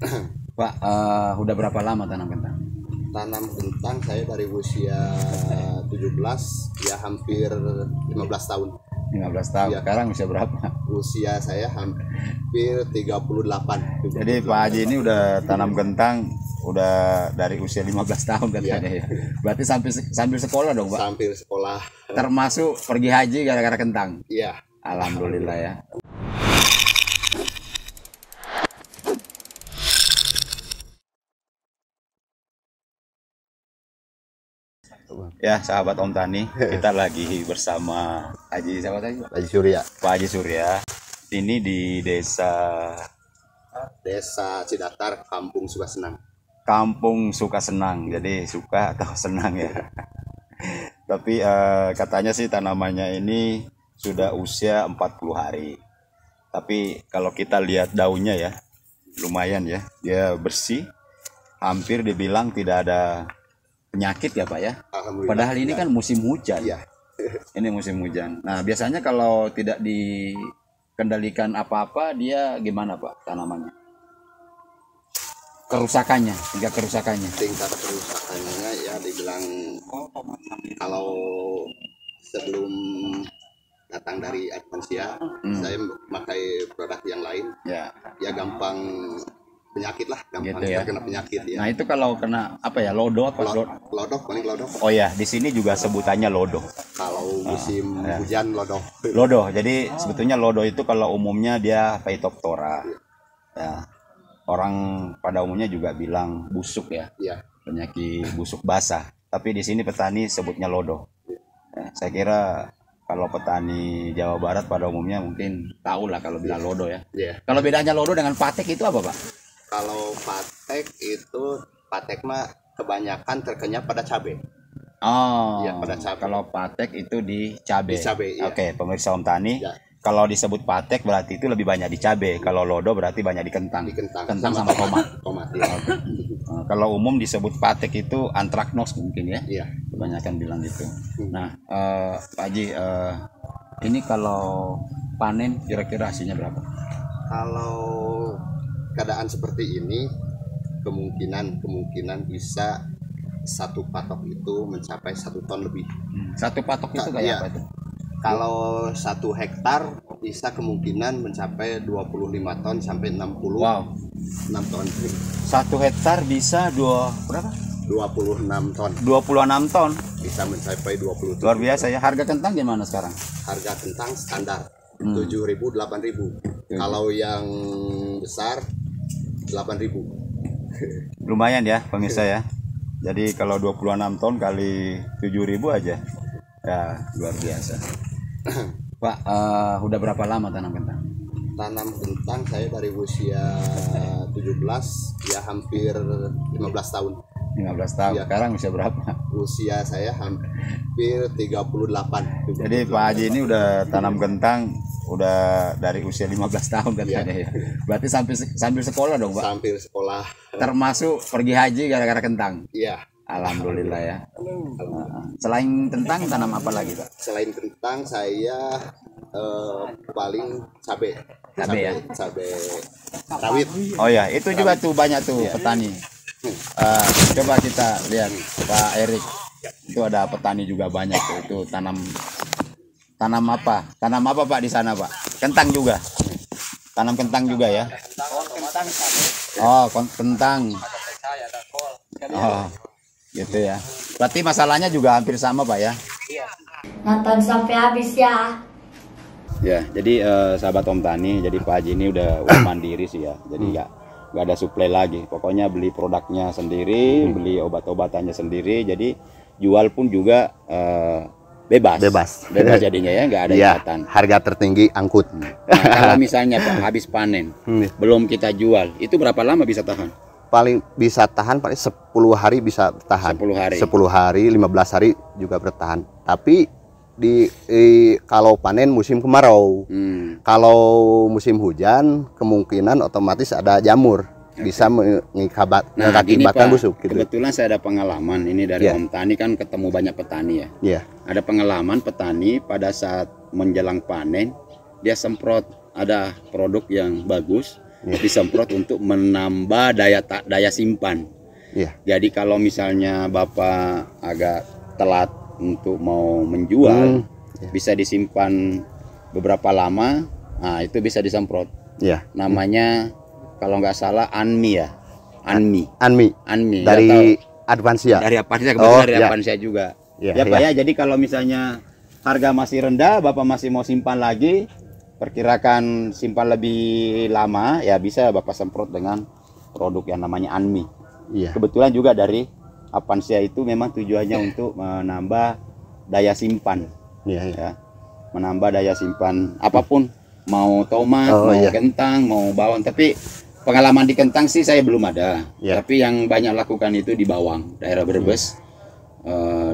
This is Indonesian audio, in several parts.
Pak, udah berapa lama tanam kentang? Tanam kentang saya dari usia 17, ya hampir 15 tahun. 15 tahun. Ya. Sekarang usia berapa? Usia saya hampir 38. Jadi Pak Haji ini udah tanam kentang udah dari usia 15 tahun katanya ya. Berarti sambil sekolah dong, Pak? Sambil sekolah. Termasuk pergi haji gara-gara kentang? Iya. Alhamdulillah ya. Ya, sahabat Om Tani, kita lagi bersama Haji siapa tadi? Haji Surya. Pak Haji Surya. Ini di Desa Cidatar, Kampung Sukasenang. Kampung Sukasenang. Jadi suka atau senang ya. Tapi katanya sih tanamannya ini sudah usia 40 hari. Tapi kalau kita lihat daunnya ya, lumayan ya. Dia bersih. Hampir dibilang tidak ada penyakit ya Pak ya. Padahal ini kan musim hujan. Ya. Ini musim hujan. Nah biasanya kalau tidak dikendalikan apa-apa, dia gimana Pak tanamannya? Kerusakannya, tingkat kerusakannya. Tingkat kerusakannya ya dibilang kalau sebelum datang dari Advansia, saya memakai produk yang lain. Ya gampang penyakit lah, gampang gitu ya. terkena penyakit ya. Nah itu kalau kena apa ya, lodo apa? Lodok, paling lodok. Oh ya, di sini juga sebutannya lodo. Kalau musim hujan lodok. Lodo. Jadi sebetulnya lodo itu kalau umumnya dia Phytophthora. Ya. Orang pada umumnya juga bilang busuk ya. Iya. Penyakit busuk basah. Tapi di sini petani sebutnya lodo. Ya, saya kira kalau petani Jawa Barat pada umumnya mungkin tahu lah kalau bilang lodo ya. Iya. Kalau bedanya lodo dengan patek itu apa Pak? Kalau patek mah kebanyakan terkena pada cabai. Oh, ya, pada cabai. Kalau patek itu di cabai. Di cabai ya. Oke, pemirsa Om Tani. Ya. Kalau disebut patek berarti itu lebih banyak di cabai. Kalau lodo berarti banyak di kentang. Di kentang. Kentang sama tomat. Tomat ya. Kalau umum disebut patek itu antraknos mungkin ya. Iya. Kebanyakan bilang gitu. Nah, Pak Haji, ini kalau panen kira-kira hasilnya berapa? Kalau keadaan seperti ini kemungkinan bisa satu patok itu mencapai 1 ton lebih. Satu patok itu kayak apa itu? Kalau 1 hektar bisa kemungkinan mencapai 25 ton sampai 60. Wow. 6 ton. 1 hektar bisa berapa? 26 ton. 26 ton. Bisa mencapai 20 ton. Luar biasa ya. Harga kentang gimana sekarang? Harga kentang standar 7.000, 8.000. Kalau yang besar 8.000. Lumayan ya pemirsa ya. Jadi kalau 26 ton kali 7.000 aja. Ya luar biasa. Pak, udah berapa lama tanam kentang? Tanam kentang saya dari usia 17, ya hampir 15 tahun. 15 tahun. Ya. Sekarang usia berapa? Usia saya hampir 38. Jadi Pak Haji ini udah tanam kentang udah dari usia 15 tahun katanya ya. Berarti sambil sekolah dong Pak? Sambil sekolah. Termasuk pergi haji gara-gara kentang? Iya. Alhamdulillah ya. Selain kentang tanam apa lagi Pak? Selain kentang saya paling cabai ya. Cabai rawit. Oh ya, itu juga tuh banyak tuh petani. Coba kita lihat Pak Erik. Itu ada petani juga banyak tuh. Itu tanam apa? Tanam apa Pak di sana Pak? Kentang juga. Tanam kentang juga ya. Oh, kentang. Oh, gitu ya. Berarti masalahnya juga hampir sama Pak ya? Nonton sampai habis ya. Ya, jadi sahabat Om Tani, jadi Pak Haji ini udah mandiri sih ya. Jadi nggak ada suplai lagi. Pokoknya beli produknya sendiri, beli obat-obatannya sendiri. Jadi jual pun juga bebas jadinya ya, nggak ada ikatan. Harga tertinggi angkut. Nah, kalau misalnya Pak habis panen, belum kita jual, itu berapa lama bisa tahan? Paling bisa tahan paling 10 hari bisa tahan. 10 hari, 15 hari juga bertahan. Tapi kalau panen musim kemarau. Kalau musim hujan kemungkinan otomatis ada jamur. Bisa mengakibatkan busuk gitu. Kebetulan saya ada pengalaman ini dari Om Tani, kan ketemu banyak petani ya. Ada pengalaman petani pada saat menjelang panen dia semprot ada produk yang bagus, disemprot untuk menambah daya simpan. Jadi kalau misalnya Bapak agak telat untuk mau menjual, bisa disimpan beberapa lama. Nah, itu bisa disemprot. Namanya kalau nggak salah Anmi ya. Anmi. Dari Advansia. Dari Advansia, kebetulan dari Advansia juga. Ya Pak ya, jadi kalau misalnya harga masih rendah, Bapak masih mau simpan lagi, perkirakan simpan lebih lama, ya bisa Bapak semprot dengan produk yang namanya Anmi. Kebetulan juga dari Advansia itu memang tujuannya untuk menambah daya simpan. Ya. Menambah daya simpan apapun, mau tomat, mau kentang, mau bawang. Tapi pengalaman di kentang sih saya belum ada. Tapi yang banyak lakukan itu di bawang, daerah Brebes.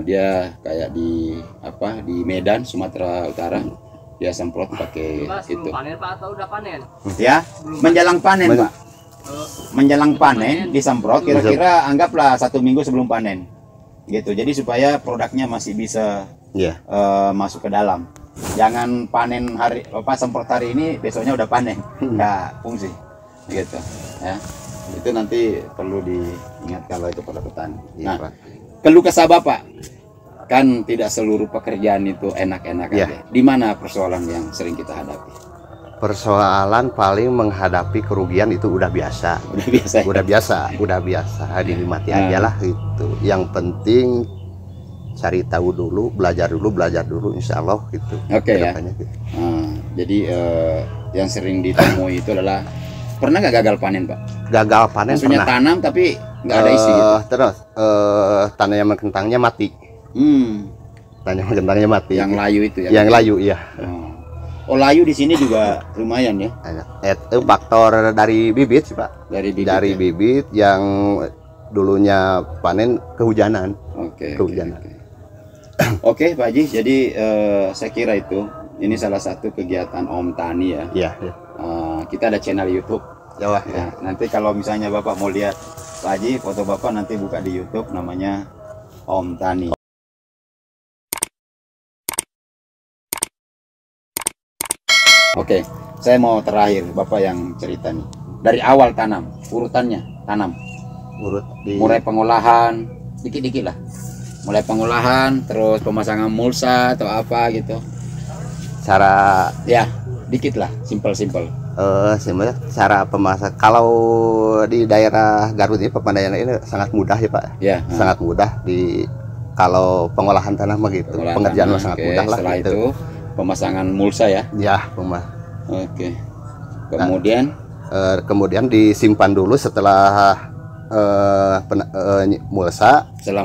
Dia kayak di Medan, Sumatera Utara, dia semprot pakai itu. Panen Pak atau udah panen? Ya, menjelang panen Pak. Menjelang panen disemprot, kira-kira anggaplah 1 minggu sebelum panen, gitu. Jadi supaya produknya masih bisa masuk ke dalam. Jangan panen semprot hari ini, besoknya udah panen, nggak fungsi, gitu. Ya, itu nanti perlu diingat kalau itu pada petani. Nah, keluh kesah Bapak, kan tidak seluruh pekerjaan itu enak-enak aja. Di mana persoalan yang sering kita hadapi? Persoalan paling menghadapi kerugian itu udah biasa. Udah biasa, dinikmati aja lah itu. Yang penting cari tahu dulu, belajar dulu, insya Allah gitu. Ya. Gitu. Jadi yang sering ditemui itu adalah pernah nggak gagal panen Pak? Gagal panen. Maksudnya pernah. Tanam tapi nggak ada isi gitu. Terus tanaman kentangnya mati. Tanaman kentangnya mati. Yang layu itu ya? Yang layu, iya. Oh, layu di sini juga lumayan ya? Itu faktor dari bibit sih Pak. Dari bibit yang dulunya panen kehujanan. Kehujanan. Oke Pak Haji, jadi saya kira ini salah satu kegiatan Om Tani ya. Kita ada channel YouTube. Ya, nanti kalau misalnya Bapak mau lihat Pak Haji, foto Bapak nanti buka di YouTube, namanya Om Tani. Oke, saya mau terakhir Bapak yang cerita nih. Dari awal tanam, urutannya tanam. Mulai pengolahan, dikit-dikit lah. Mulai pengolahan, terus pemasangan mulsa atau apa gitu. Cara dikit lah, simpel-simpel. Cara pemasak kalau di daerah Garut ini, Pepandayan ini sangat mudah ya Pak. Sangat mudah kalau pengolahan tanah begitu. Pengerjaan sangat mudah lah. Setelah itu pemasangan mulsa ya. Kemudian disimpan dulu setelah mulsa. Setelah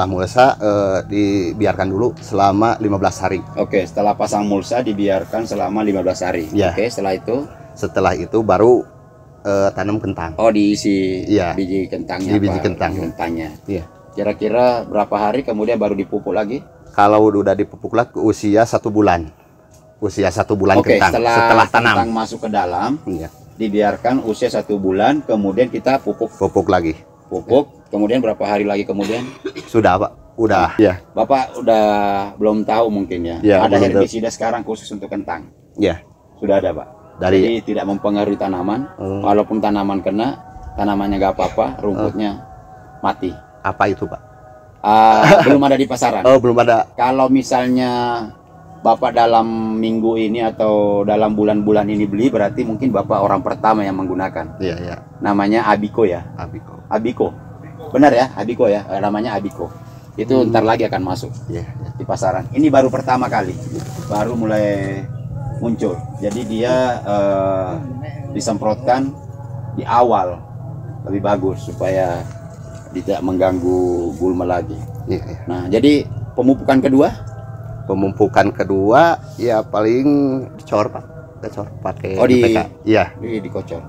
mulsa dibiarkan dulu selama 15 hari. Setelah pasang mulsa dibiarkan selama 15 hari. Setelah itu baru tanam kentang. Diisi biji kentangnya. Kentangnya. Kira-kira berapa hari kemudian baru dipupuk lagi? Kalau udah dipupuk lagi usia 1 bulan. Kentang. Setelah kentang masuk ke dalam, dibiarkan usia 1 bulan, kemudian kita pupuk lagi. Kemudian berapa hari lagi kemudian? Sudah Pak, udah. Bapak udah belum tahu mungkin ya. Ada herbisida sekarang khusus untuk kentang. Sudah ada Pak. Jadi tidak mempengaruhi tanaman. Walaupun tanaman kena, tanamannya nggak apa-apa, rumputnya mati. Apa itu Pak? Belum ada di pasaran. Belum ada. Kalau misalnya Bapak dalam minggu ini atau dalam bulan-bulan ini beli, berarti mungkin Bapak orang pertama yang menggunakan. Namanya Abiko ya. Abiko. Benar ya, Abiko ya. Namanya Abiko. Itu ntar lagi akan masuk di pasaran. Ini baru pertama kali, baru mulai muncul. Jadi dia disemprotkan di awal lebih bagus supaya tidak mengganggu gulma lagi. Nah, jadi pemupukan kedua ya paling dicor Pak. Pakai dikocor.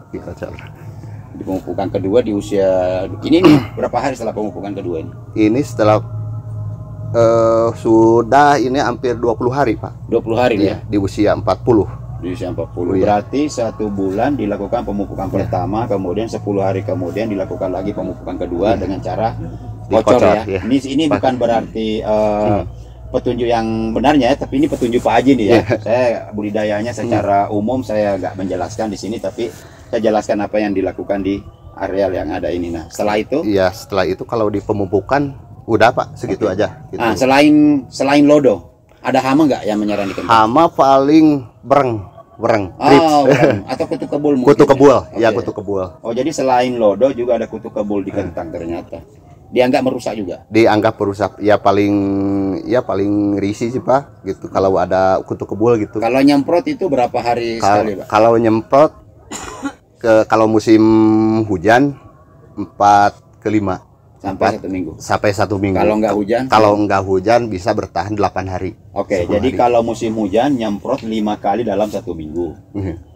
Di pemupukan kedua di usia ini nih berapa hari setelah pemupukan kedua ini? Ini setelah sudah ini hampir 20 hari Pak. 20 hari ya? Di usia 40. Di usia 40. Berarti 1 bulan dilakukan pemupukan pertama, kemudian 10 hari kemudian dilakukan lagi pemupukan kedua dengan cara kocor ya. Ini bukan berarti petunjuk yang benarnya ya, tapi ini petunjuk Pak Haji nih ya. Saya budidayanya secara umum saya nggak menjelaskan di sini, tapi saya jelaskan apa yang dilakukan di areal yang ada ini. Nah, setelah itu? Iya, setelah itu kalau di pemupukan udah Pak, segitu aja. Gitu. Nah, selain lodo, ada hama nggak yang menyerang di kentang? Hama paling bereng, trips. Atau kutu kebul mungkin. Kutu kebul, ya, kutu kebul. Oh, jadi selain lodo juga ada kutu kebul di kentang ternyata. Dianggap merusak juga. Dianggap merusak, ya paling risih sih Pak, gitu. Kalau ada kutu kebul gitu. Kalau nyemprot itu berapa hari sekali, Pak? Kalau nyemprot kalau musim hujan 4 ke 5 sampai 1 minggu. Sampai 1 minggu. Kalau nggak hujan? Kalau nggak hujan bisa bertahan 8 hari. Oke, jadi hari. Kalau musim hujan nyemprot 5 kali dalam 1 minggu.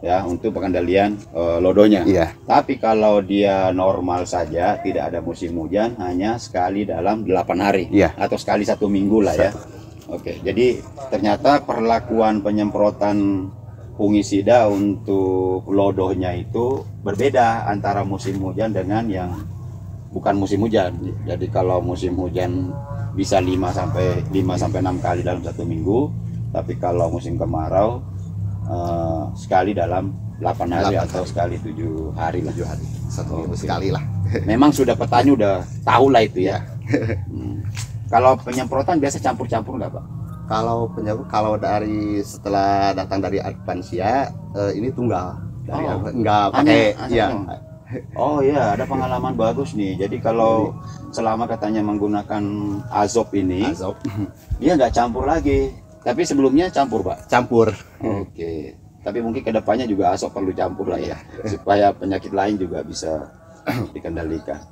Ya, untuk pengendalian lodonya. Iya. Tapi kalau dia normal saja, tidak ada musim hujan, hanya sekali dalam 8 hari. Iya. Atau sekali 1 minggu lah ya. Oke, jadi ternyata perlakuan penyemprotan fungisida untuk lodohnya itu berbeda antara musim hujan dengan yang bukan musim hujan. Jadi kalau musim hujan bisa 5 sampai 6 kali dalam 1 minggu, tapi kalau musim kemarau sekali dalam 8 hari atau sekali 7 hari. 7 hari. 1 minggu sekali lah. Memang sudah petani udah tahu lah itu ya. Kalau penyemprotan biasa campur-campur nggak, Pak? Kalau dari setelah datang dari Advansia ini tunggal. Nggak pakai ya. Oh iya, ada pengalaman bagus nih. Jadi kalau selama katanya menggunakan azop ini, dia nggak campur lagi. Tapi sebelumnya campur, Pak? Campur. Oke. Tapi mungkin kedepannya juga azop perlu campur lah ya, supaya penyakit lain juga bisa dikendalikan.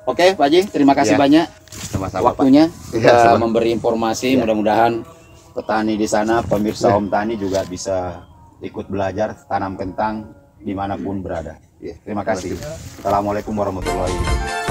Oke, Pak Haji, terima kasih banyak sama-sama waktunya sudah memberi informasi. Mudah-mudahan petani di sana, pemirsa Om Tani juga bisa ikut belajar tanam kentang dimanapun berada. Terima kasih. Assalamualaikum warahmatullahi wabarakatuh.